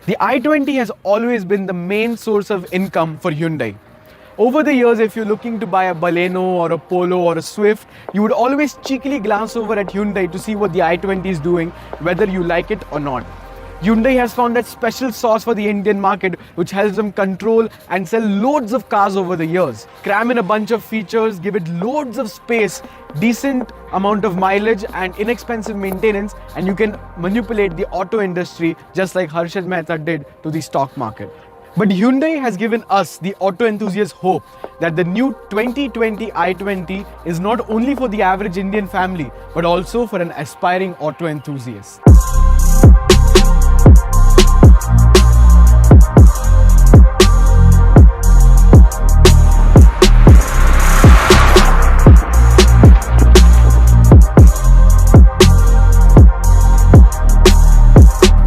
The i20 has always been the main source of income for Hyundai. Over the years, if you're looking to buy a Baleno or a Polo or a Swift, you would always cheekily glance over at Hyundai to see what the i20 is doing, whether you like it or not. Hyundai has found that special sauce for the Indian market, which helps them control and sell loads of cars over the years. Cram in a bunch of features, give it loads of space, decent amount of mileage and inexpensive maintenance, and you can manipulate the auto industry just like Harshad Mehta did to the stock market. But Hyundai has given us, the auto enthusiasts, hope that the new 2020 i20 is not only for the average Indian family, but also for an aspiring auto enthusiast.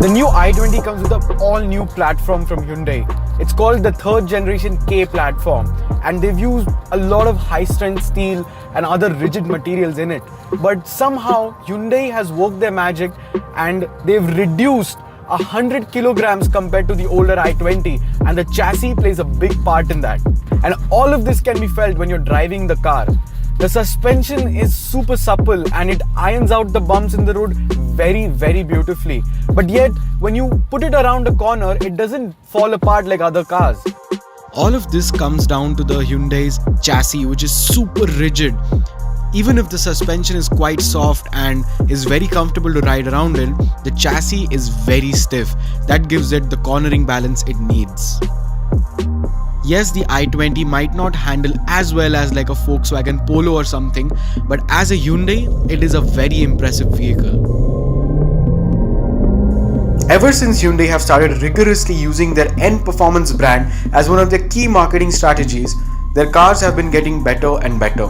The new i20 comes with an all-new platform from Hyundai. It's called the third generation K platform, and they've used a lot of high-strength steel and other rigid materials in it. But somehow Hyundai has worked their magic and they've reduced 100 kilograms compared to the older i20, and the chassis plays a big part in that. And all of this can be felt when you're driving the car. The suspension is super supple and it irons out the bumps in the road very beautifully. But yet, when you put it around a corner, it doesn't fall apart like other cars. All of this comes down to the Hyundai's chassis, which is super rigid. Even if the suspension is quite soft and is very comfortable to ride around in, the chassis is very stiff. That gives it the cornering balance it needs. Yes, the i20 might not handle as well as like a Volkswagen Polo or something, but as a Hyundai, it is a very impressive vehicle. Ever since Hyundai have started rigorously using their end performance brand as one of their key marketing strategies, their cars have been getting better and better.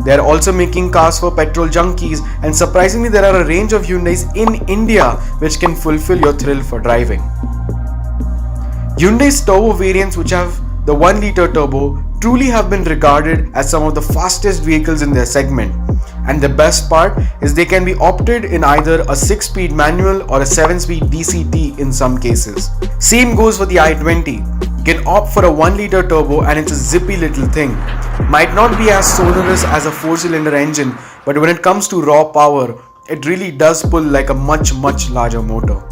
They are also making cars for petrol junkies, and surprisingly there are a range of Hyundais in India which can fulfill your thrill for driving. Hyundai's turbo variants, which have the 1-liter turbo, truly have been regarded as some of the fastest vehicles in their segment. And the best part is they can be opted in either a 6-speed manual or a 7-speed DCT in some cases. Same goes for the i20. You can opt for a 1-liter turbo and it's a zippy little thing. Might not be as sonorous as a 4-cylinder engine, but when it comes to raw power, it really does pull like a much larger motor.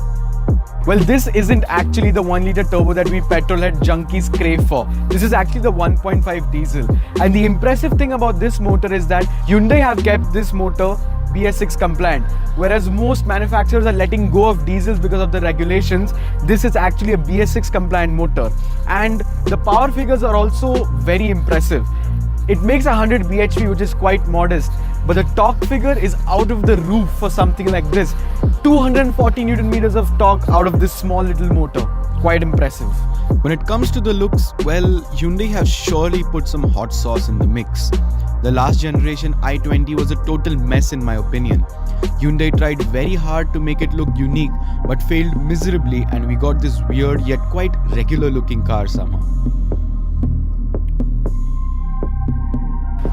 Well, this isn't actually the 1-liter turbo that we petrolhead junkies crave for. This is actually the 1.5 diesel. And the impressive thing about this motor is that Hyundai have kept this motor BS6 compliant. Whereas most manufacturers are letting go of diesels because of the regulations, this is actually a BS6 compliant motor. And the power figures are also very impressive. It makes 100 bhp, which is quite modest, but the torque figure is out of the roof for something like this. 240 Newton meters of torque out of this small little motor. Quite impressive. When it comes to the looks, well, Hyundai have surely put some hot sauce in the mix. The last generation i20 was a total mess in my opinion. Hyundai tried very hard to make it look unique, but failed miserably, and we got this weird yet quite regular looking car somehow.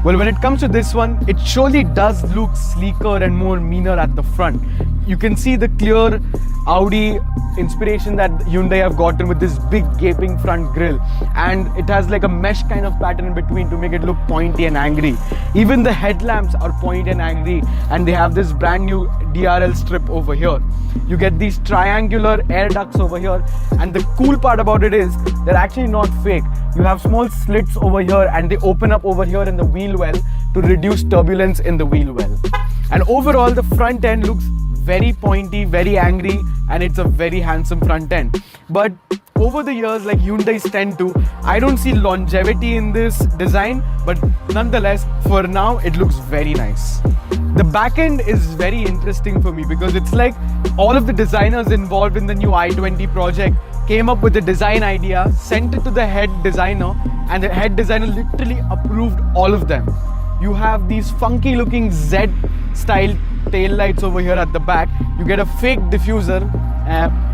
Well, when it comes to this one, it surely does look sleeker and more meaner at the front. You can see the clear Audi inspiration that Hyundai have gotten with this big gaping front grille, and it has like a mesh kind of pattern in between to make it look pointy and angry. Even the headlamps are pointy and angry, and they have this brand new DRL strip over here. You get these triangular air ducts over here, and the cool part about it is they're actually not fake. You have small slits over here and they open up over here in the wheel well to reduce turbulence in the wheel well. And overall the front end looks very pointy, very angry, and it's a very handsome front end. But over the years, like Hyundai's tend to, I don't see longevity in this design, but nonetheless, for now, it looks very nice. The back end is very interesting for me because it's like all of the designers involved in the new i20 project came up with a design idea, sent it to the head designer, and the head designer literally approved all of them. You have these funky looking Z style tail lights over here at the back. You get a fake diffuser,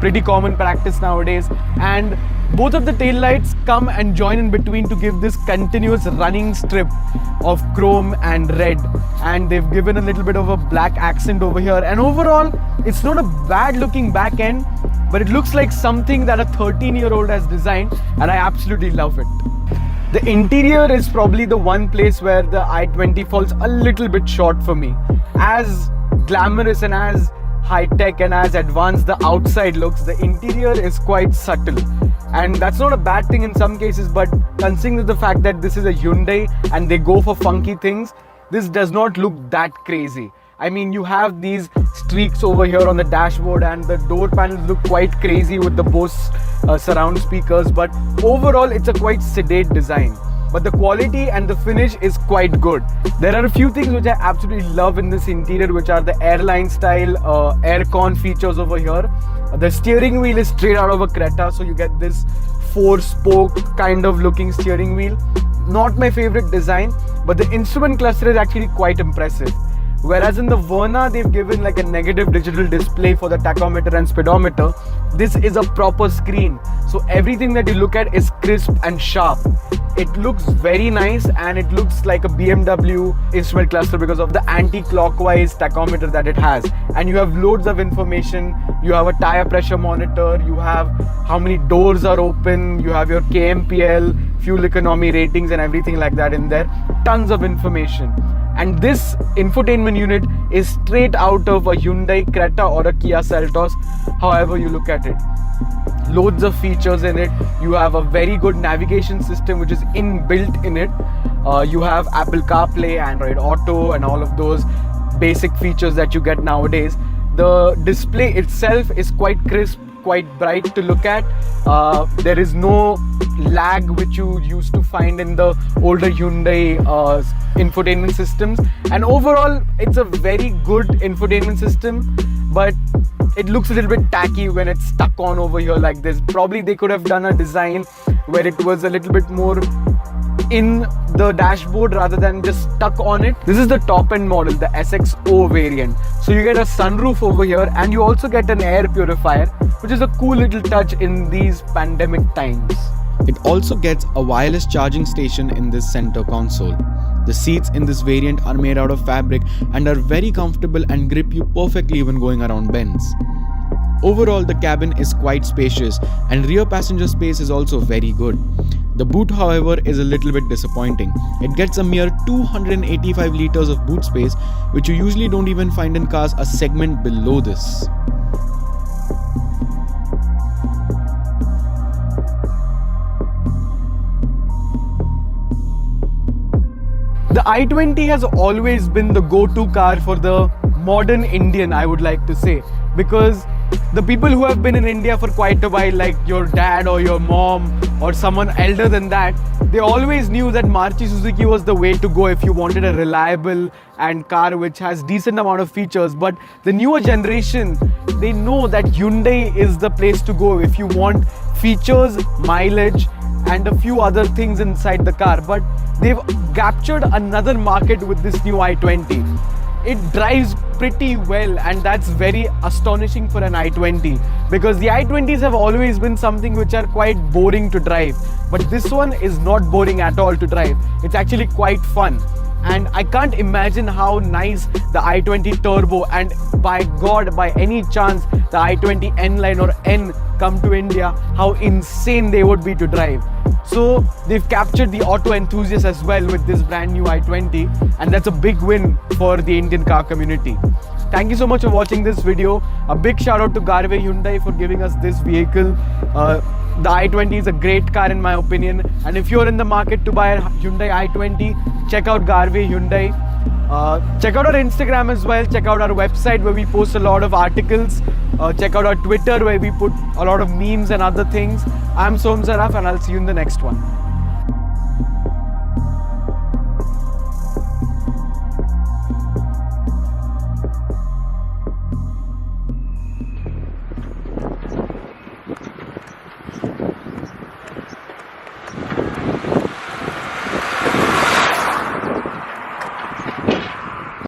pretty common practice nowadays, and both of the tail lights come and join in between to give this continuous running strip of chrome and red, and they've given a little bit of a black accent over here. And overall, it's not a bad looking back end. but it looks like something that a 13-year-old has designed, and I absolutely love it. The interior is probably the one place where the i20 falls a little bit short for me. As glamorous and as high-tech and as advanced the outside looks, the interior is quite subtle. And that's not a bad thing in some cases, but considering the fact that this is a Hyundai and they go for funky things, this does not look that crazy. I mean, you have these streaks over here on the dashboard, and the door panels look quite crazy with the Bose surround speakers, but overall it's a quite sedate design. But the quality and the finish is quite good. There are a few things which I absolutely love in this interior, which are the airline style aircon features over here. The steering wheel is straight out of a Creta, so you get this 4-spoke kind of looking steering wheel. Not my favorite design, but the instrument cluster is actually quite impressive. Whereas in the Verna, they've given like a negative digital display for the tachometer and speedometer. This is a proper screen, so everything that you look at is crisp and sharp. It looks very nice, and it looks like a BMW instrument cluster because of the anti-clockwise tachometer that it has. And you have loads of information. You have a tire pressure monitor, you have how many doors are open, you have your KMPL, fuel economy ratings and everything like that in there. Tons of information. And this infotainment unit is straight out of a Hyundai Creta or a Kia Seltos, however you look at it. Loads of features in it. You have a very good navigation system which is inbuilt in it. You have Apple CarPlay, Android Auto and all of those basic features that you get nowadays. The display itself is quite crisp, quite bright to look at. There is no lag which you used to find in the older Hyundai infotainment systems, and overall it's a very good infotainment system, but it looks a little bit tacky when it's stuck on over here like this. Probably they could have done a design where it was a little bit more in the dashboard rather than just stuck on it. This is the top end model, the SXO variant. So you get a sunroof over here, and you also get an air purifier, which is a cool little touch in these pandemic times. It also gets a wireless charging station in this center console. The seats in this variant are made out of fabric and are very comfortable and grip you perfectly when going around bends. Overall, the cabin is quite spacious, and rear passenger space is also very good. The boot, however, is a little bit disappointing. It gets a mere 285 liters of boot space, which you usually don't even find in cars a segment below this. The i20 has always been the go-to car for the modern Indian, I would like to say, because the people who have been in India for quite a while, like your dad or your mom or someone elder than that, they always knew that Maruti Suzuki was the way to go if you wanted a reliable and car which has decent amount of features. But the newer generation, they know that Hyundai is the place to go if you want features, mileage and a few other things inside the car. But they've captured another market with this new i20. It drives pretty well, and that's very astonishing for an i20, because the i20s have always been something which are quite boring to drive, but this one is not boring at all to drive. It's actually quite fun, and I can't imagine how nice the i20 turbo, and by God, by any chance the i20 N line or N come to India, how insane they would be to drive. So they've captured the auto enthusiasts as well with this brand new i20, and that's a big win for the Indian car community. Thank you so much for watching this video. A big shout out to Garve Hyundai for giving us this vehicle. The i20 is a great car in my opinion, and if you're in the market to buy a Hyundai i20, check out Garve Hyundai. Check out our Instagram as well. Check out our website where we post a lot of articles. Check out our Twitter where we put a lot of memes and other things. I'm Som Saraf, and I'll see you in the next one.